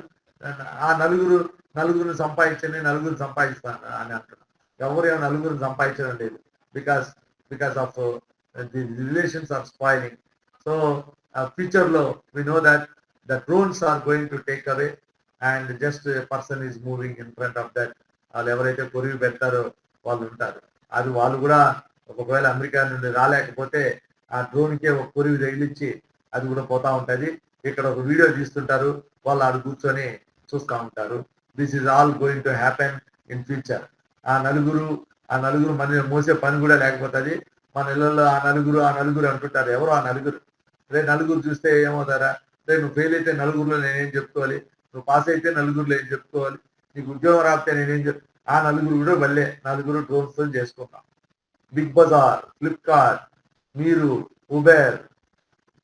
ఆ నలుగురు సంపాదించండి నలుగురు సంపాదిస్తాను అని అంటున్నారు. ఎవరు నలుగురు సంపాదించడం లేదు. Because of the relations are spoiling. So future లో we know that the drones are going to take away and just a person is moving in front of that. వాళ్ళు ఎవరైతే కొరివి పెడతారో వాళ్ళు ఉంటారు. అది వాళ్ళు కూడా ఒకవేళ అమెరికా నుండి రాలేకపోతే ఆ డ్రోన్కే ఒక కొరివి తగిలిచ్చి అది కూడా పోతా ఉంటది. ఇక్కడ ఒక వీడియో తీస్తుంటారు, వాళ్ళు ఆడు కూర్చొని చూస్తూ ఉంటారు. This is all going to happen in future. ఆ నలుగురు మన మోసే పని కూడా లేకపోతుంది. మన ఇళ్లలో ఆ నలుగురు అంటుంటారు. ఎవరు ఆ నలుగురు? నలుగురు చూస్తే ఏమవుతారా? నువ్వు ఫెయిల్ అయితే నలుగురులో నేనేం చెప్పుకోవాలి, నువ్వు పాస్ అయితే నలుగురులో ఏం చెప్పుకోవాలి, నీకు ఉద్యోగం రాకపోతే నేనేం ఆ నలుగురు కూడా వల్లే నలుగురు డ్రోన్స్ చేసుకుంటాం. బిగ్ బజార్, ఫ్లిప్కార్ట్, మీరు, Uber,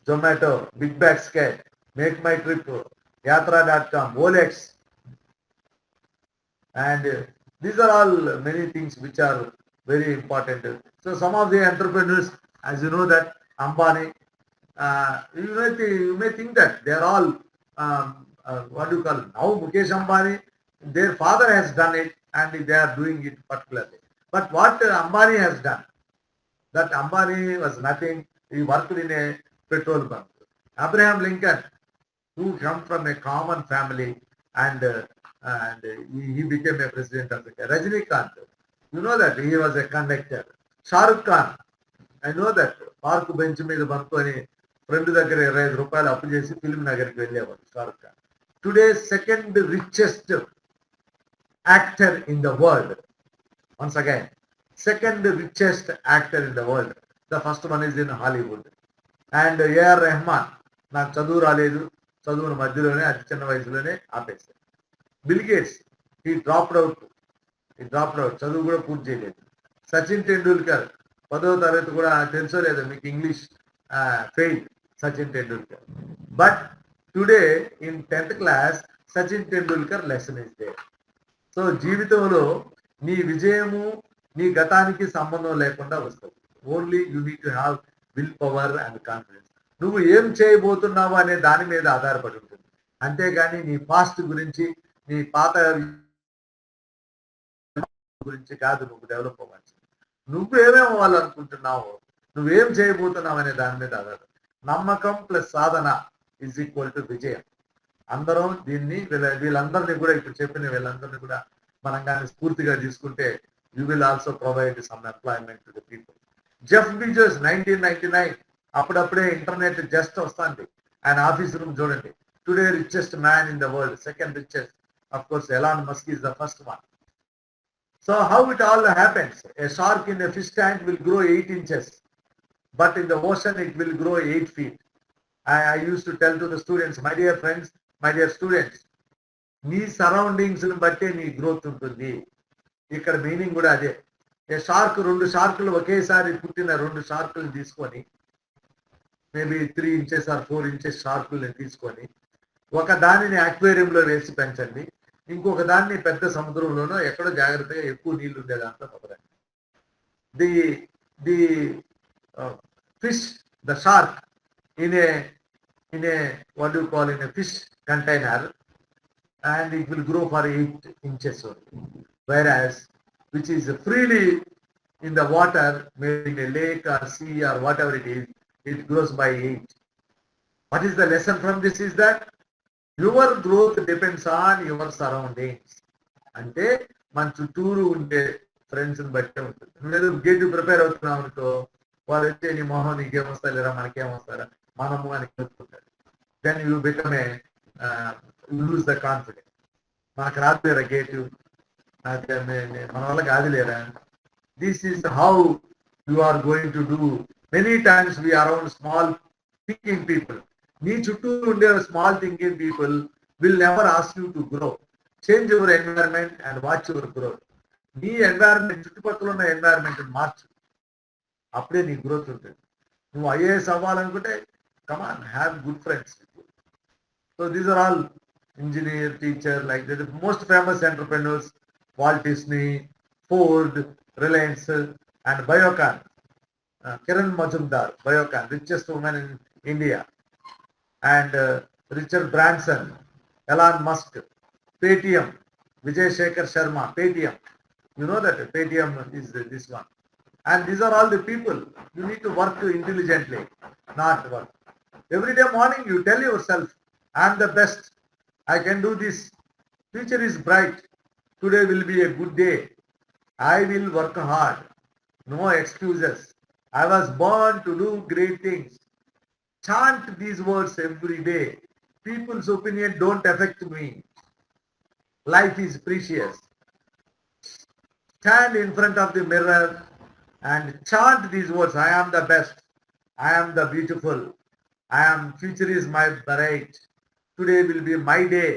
Zomato, Big Bag Skate, Make My Trip, Yatra.com, Olex, and these are all many things which are very important. So some of the entrepreneurs, as you know that Ambani, you may think that they are all what do you call it? Now Mukesh Ambani, their father has done it and they are doing it particularly. But what Ambani has done, that Ambani was nothing. He worked in a petrol bunk. Abraham Lincoln, who come from a common family, and he became a president of the country. Rajinikanth, you know that he was a conductor. Shah Rukh Khan, I know that park bench మీద బంకొని friend దగ్గర 25 రూపాయలు అప్పు చేసి film నగర్కి వెళ్ళేవాడు Shahrukh Khan. Today second richest actor in the world. Once again, second richest actor in the world. The first one is in Hollywood. And A.R. Rahman, నాకు చదువు రాలేదు, చదువుని మధ్యలోనే అతి చిన్న వయసులోనే ఆపేశారు. బిల్ గేట్స్, ఈ డ్రాప్డ్ అవుట్, చదువు కూడా పూర్తి చేయలేదు. సచిన్ టెండూల్కర్ 10వ తరగతి కూడా తెలుసో లేదో మీకు English fail Sachin Tendulkar. But today in 10th class Sachin Tendulkar lesson is there. So జీవితంలో నీ విజయము నీ గతానికి సంబంధం లేకుండా వస్తుంది. Only you need to have will power and confidence. నువ్వు ఏం చేయబోతున్నావు అనే దాని మీద ఆధారపడి ఉంటుంది. అంతేగాని నీ పాస్ట్ గురించి, నీ పాత గురించి కాదు నువ్వు డెవలప్ అవ్వాల్సింది. నువ్వు ఏమేమి అవ్వాలనుకుంటున్నావు, నువ్వేం చేయబోతున్నావు అనే దాని మీద ఆధారపడి. నమ్మకం plus Sadhana is equal to విజయం. అందరం దీన్ని వీళ్ళందరినీ కూడా ఇప్పుడు చెప్పిన వీళ్ళందరినీ కూడా మనం కానీ స్ఫూర్తిగా తీసుకుంటే you will also provide some employment to the people. Jeff Bezos 1999 అప్పుడప్పుడే ఇంటర్నెట్ జస్ట్ వస్తుంది. ఆయన ఆఫీస్ రూమ్ చూడండి. Today richest man in the world, second richest. Of course, Elon Musk is the first one. So how it all happens? A shark in a fish tank will grow 8 inches, but in the ocean it will grow 8 feet. I used to tell to the students, my dear friends, my dear students, నీ surroundings ని బట్టే నీ growth ఉంటుంది. ఇక్కడ meaning కూడా అదే. ఏ shark, 2 షార్కులు ఒకేసారి పుట్టిన 2 షార్కులు తీసుకొని, మేబీ 3 inches or 4 inches షార్కుల్ని తీసుకొని ఒక దానిని అక్వేరియంలో వేసి పెంచండి, ఇంకొక దాన్ని పెద్ద సముద్రంలోనో ఎక్కడో జాగ్రత్తగా ఎక్కువ నీళ్లు ఉండే దాంట్లో పదరండి. The fish, the shark, in a what do you call, in a fish container, and it will grow for 8 inches only. Whereas, which is freely in the water, maybe in a lake or sea or whatever it is, it grows by 8. What is the lesson from this is that your growth depends on your surroundings. అంటే మన చుట్టూరు ఉండే ఫ్రెండ్స్ని బట్టే ఉంటుంది. నువ్వేదో gate prepare అవుతున్నావు అనుకో, వాళ్ళు వచ్చే నీ మొహం నీకేం వస్తారా మనకేం వస్తారా మనము అని చెప్పుకుంటారు. Then you become a lose the confidence. మనకు రాదులేరా గేటు, మన వల్ల కాదులేరా. This is how you are going to do. Many times we around small thinking people. నీ చుట్టూ ఉండే small thinking people will never ask you to grow. Change your environment and watch your growth. నీ environment, చుట్టుపక్కల ఉన్న environment మార్చు, అప్పుడే నీ growth ఉంటుంది. నువ్వు ఐఏఎస్ అవ్వాలనుకుంటే come on, have good friends. So these are all engineer, teacher, like the most famous entrepreneurs, Walt Disney, Ford, Reliance, and Biocon. Kiran Majumdar, Biocon, richest woman in India, and Richard Branson, Elon Musk, Paytm, Vijay Shekhar Sharma, Paytm. You know that Paytm is this one. And these are all the people. You need to work intelligently, not work. Every day morning you tell yourself, I am the best. I can do this. Future is bright. Today will be a good day. I will work hard. No excuses. I was born to do great things. Chant these words every day. People's opinion don't affect me. Life is precious. Stand in front of the mirror and chant these words. I am the best. I am the beautiful. Future is my bright. Today will be my day.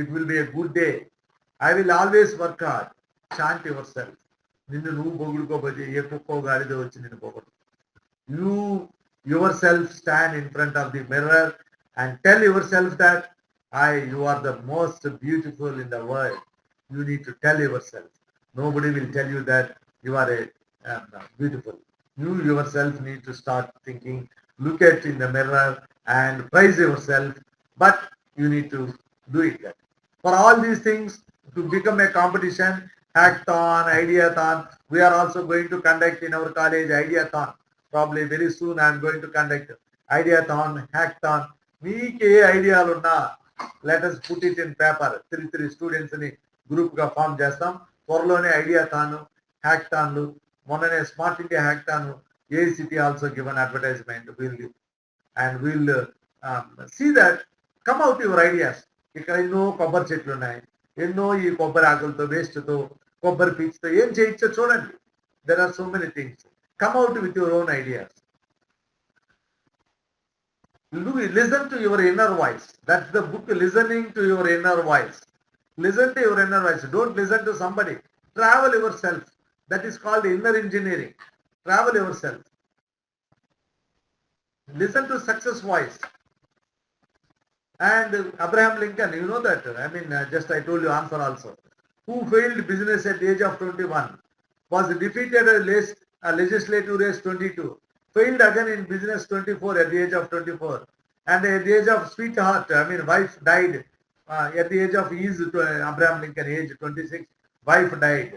It will be a good day. I will always work hard. Chant yourself. నిన్ను నువ్వు పొగుడుకోబోతే ఏ కుక్కో గాడిదో వచ్చి నిన్ను పొగడు. You yourself stand in front of the mirror and tell yourself that you are the most beautiful in the world. You need to tell yourself. Nobody will tell you that you are beautiful. You yourself need to start thinking. Look at in the mirror and praise yourself. But you need to do it. That. For all these things, to become a competition, hackathon, ideathon, we are also going to conduct in our college ideathon. Probably very soon I am going to conduct ideathon, hackathon. Meeke idealu unna, let us put it in paper. 3 students ni group ga form chestam. Tvorlone ideathon, hackathon, monane smart India hackathon, ACT also given advertisement. We'll see that. Come out your ideas. ఇక్కడ ఎన్నో కొబ్బరి చెట్లు ఉన్నాయి, ఎన్నో ఈ కొబ్బరి ఆకులతో వేస్ట్తో కొబ్బరి పీచుతో ఏం చేయొచ్చో చూడండి. There are so many things. Come out with your own ideas. Listen to your inner voice. That's the book, Listening to Your Inner Voice. Listen to your inner voice. Don't listen to somebody. Travel yourself. That is called inner engineering. Travel yourself. Listen to success voice. And Abraham Lincoln, you know that. I mean, just I told you answer also. Who failed business at the age of 21, was defeated a legislative race 22, failed again in business 24 at the age of 24, and at the age of sweetheart, I mean, wife died at the age of Abraham Lincoln, age 26, wife died,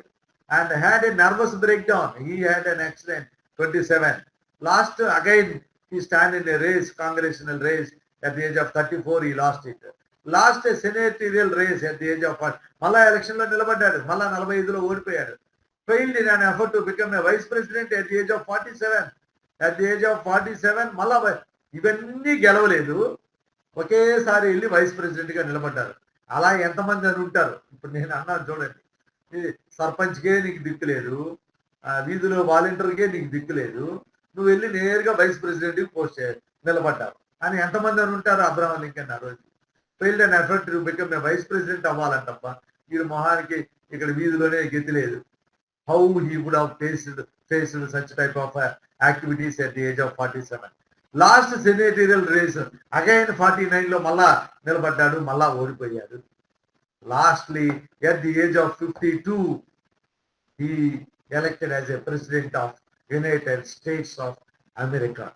and had a nervous breakdown. He had an accident 27. Last again he stand in a race, congressional race. At the age of 34, he lost it. Last a senatorial race at the age of 40. Malla election lo nilabadadu. Malla 45 ఓడిపోయాడు. Failed in an effort to become a vice president at the age of 47. At the age of 47, మళ్ళా ఇవన్నీ గెలవలేదు. ఒకేసారి వెళ్ళి vice president గా నిలబడ్డారు. అలా ఎంతమంది అని ఉంటారు. ఇప్పుడు నేను అన్నాను చూడండి, సర్పంచ్కే నీకు దిక్కు లేదు, వీధిలో వాలంటీర్కే నీకు దిక్కు లేదు, నువ్వు వెళ్ళి నేరుగా వైస్ ప్రెసిడెంట్ పోస్ట్ నిలబడ్డావు అని ఎంతమంది అని ఉంటారు. అబ్రహాం లింకన్ ఆ రోజు failed and effort to become a vice president అవ్వాలంటప్ప వీడు మొహానికి ఇక్కడ వీధిలోనే గతి లేదు. How he would have faced such type of activities at the age of 47. Lost senatorial race again 49 లో మళ్ళా నిలబడ్డాడు, మళ్ళా ఓడిపోయాడు. Lastly at the age of 52 he elected as a president of United States of America.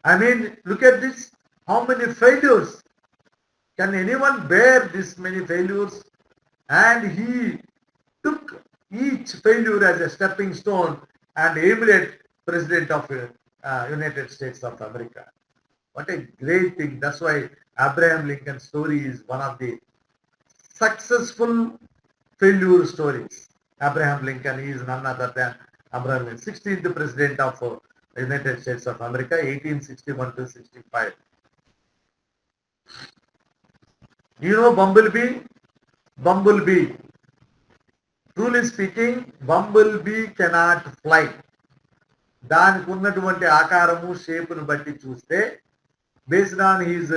I mean, look at this. How many failures? Can anyone bear this many failures? And he took each failure as a stepping stone and aimed at President of United States of America. What a great thing. That's why Abraham Lincoln's story is one of the successful failure stories. Abraham Lincoln is none other than Abraham Lincoln, 16th President of United States of America, 1861 to 65. You know Bumblebee? Bumblebee. Truly speaking, Bumblebee cannot fly. దానికి ఉన్నటువంటి ఆకారము షేపును బట్టి చూస్తే based on his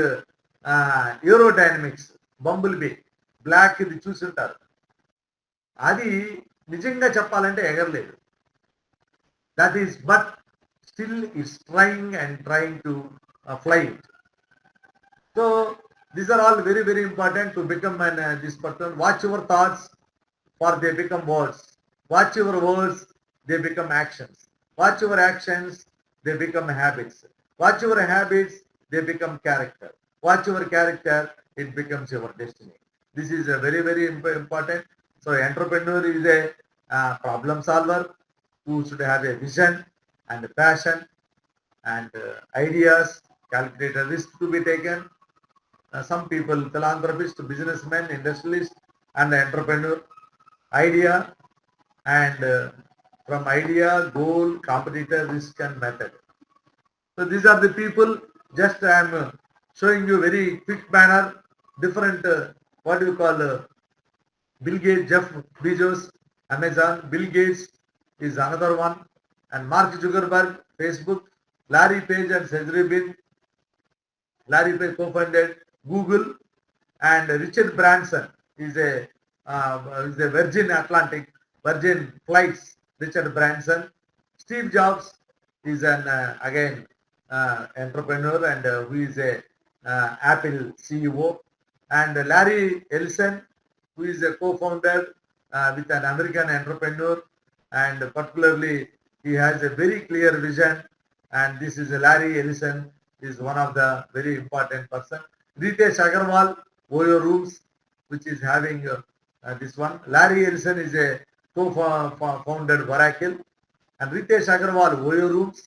aerodynamics bumble bee black ఇది చూసుంటారు. అది నిజంగా చెప్పాలంటే ఎగరలేదు. That is but still it's trying to fly it. So these are all very very important to become an this person. Watch your thoughts for they become words. Watch your words, they become actions. Watch your actions, they become habits. Watch your habits, they become character. Watch your character, it becomes your destiny. This is a very very important. So entrepreneur is a problem solver who should have a vision and a passion and ideas, calculated risk to be taken. Some people, philanthropist, businessman, industrialist, and entrepreneur. Idea and from idea, goal, competitor, risk, and method. So these are the people. Just I am showing you very quick manner. Different. What do you call? Bill Gates, Jeff Bezos, Amazon. Bill Gates is another one, and Mark Zuckerberg, Facebook. Larry Page and Sergey Brin. Larry Page co-founded Google, and Richard Branson is a Virgin Flights. Richard Branson. Steve Jobs is an again entrepreneur and who is a Apple CEO, and Larry Ellison, who is a co-founder with an American entrepreneur, and particularly he has a very clear vision, and this is Larry Ellison is one of the very important person. Ritesh Agarwal, Oyo Rooms, which is having this one. Larry Ellison is a co-founded Oracle, and Ritesh Agarwal, Oyo Rooms,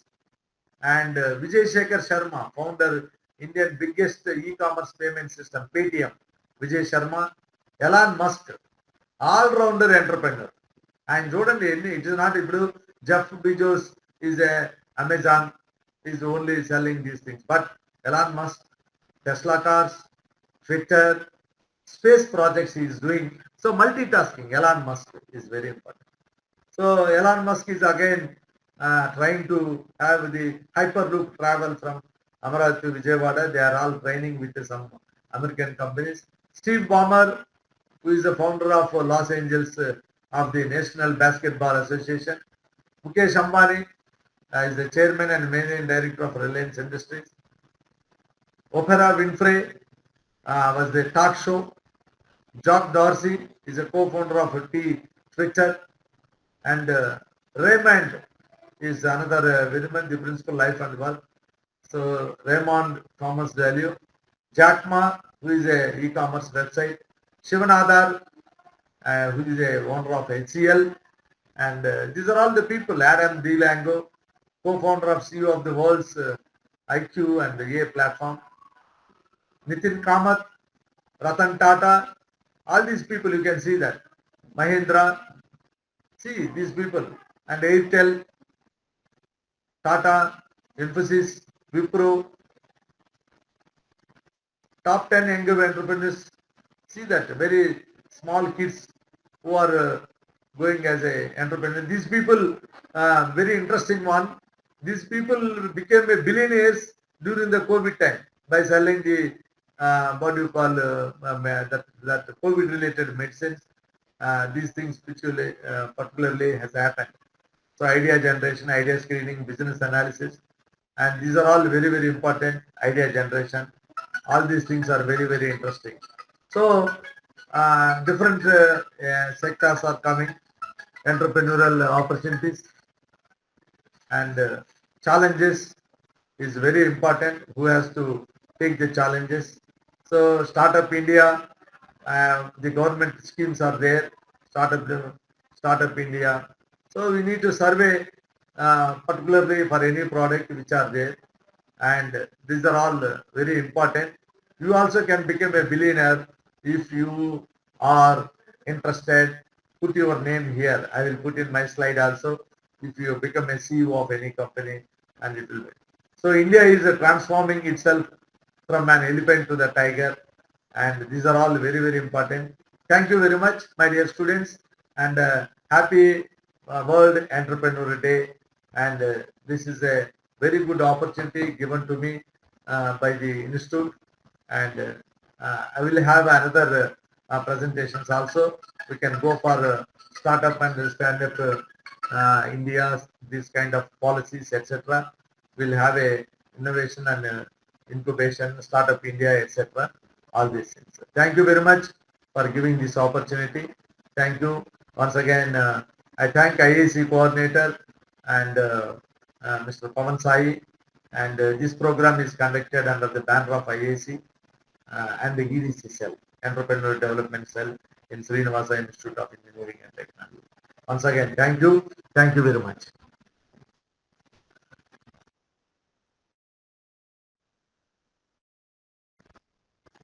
and Vijay Shekhar Sharma, founder Indian biggest e-commerce payment system, Paytm. Vijay Sharma, Elon Musk, all-rounder entrepreneur. And Jordan, it is not ఇప్పుడు Jeff Bezos is a Amazon, is only selling these things, but Elon Musk, Tesla cars, Twitter, space projects he is doing. So multitasking, Elon Musk is very important. So Elon Musk is again trying to have the Hyperloop travel from Amaravati to Vijayawada. They are all training with some American companies. Steve Ballmer, who is the founder of Los Angeles of the National Basketball Association. Mukesh Ambani is the chairman and managing director of Reliance Industries. Oprah Winfrey was the talk show. Jack Dorsey is a co-founder of Twitter, and Raymond is another very much the principal life and work. So Raymond Thomas Dalio, Jack Ma, who is a e-commerce website, Shivanadar, who is a owner of HCL, and these are all the people. Adam DeLango, co-founder of CEO of the world's IQ and the A platform. Nitin Kamath, Ratan Tata, all these people you can see that. Mahindra, see these people, and Airtel, Tata, Infosys, Wipro, top 10 younger entrepreneurs. See that very small kids who are going as a entrepreneur. These people, very interesting one. These people became a billionaires during the COVID time by selling the what do you call that COVID related medicines. These things particularly has happened. So idea generation, idea screening, business analysis, and these are all very very important. Idea generation, all these things are very very interesting. So different sectors are coming, entrepreneurial opportunities. and challenges is very important. Who has to take the challenges? So Startup India, the government schemes are there. Startup India. So we need to survey particularly for any product which are there, and these are all very important. You also can become a billionaire if you are interested. Put your name here. I will put in my slide also. If you become a CEO of any company, and it will be. So India is transforming itself from an elephant to the tiger, and these are all very very important. Thank you very much, my dear students, and happy World Entrepreneur Day. And this is a very good opportunity given to me by the institute, and I will have another presentations also. We can go for startup and stand-up India, these kind of policies, etc. We'll have a innovation and incubation, startup India, etc. All these things. Thank you very much for giving this opportunity. Thank you once again. I thank IAC coordinator and Mr. Pavan Sai, and this program is conducted under the banner of IAC and the EDC cell, Entrepreneur Development Cell in SRINIVASA Institute of Engineering and Technology. Once again, thank you. Thank you very much.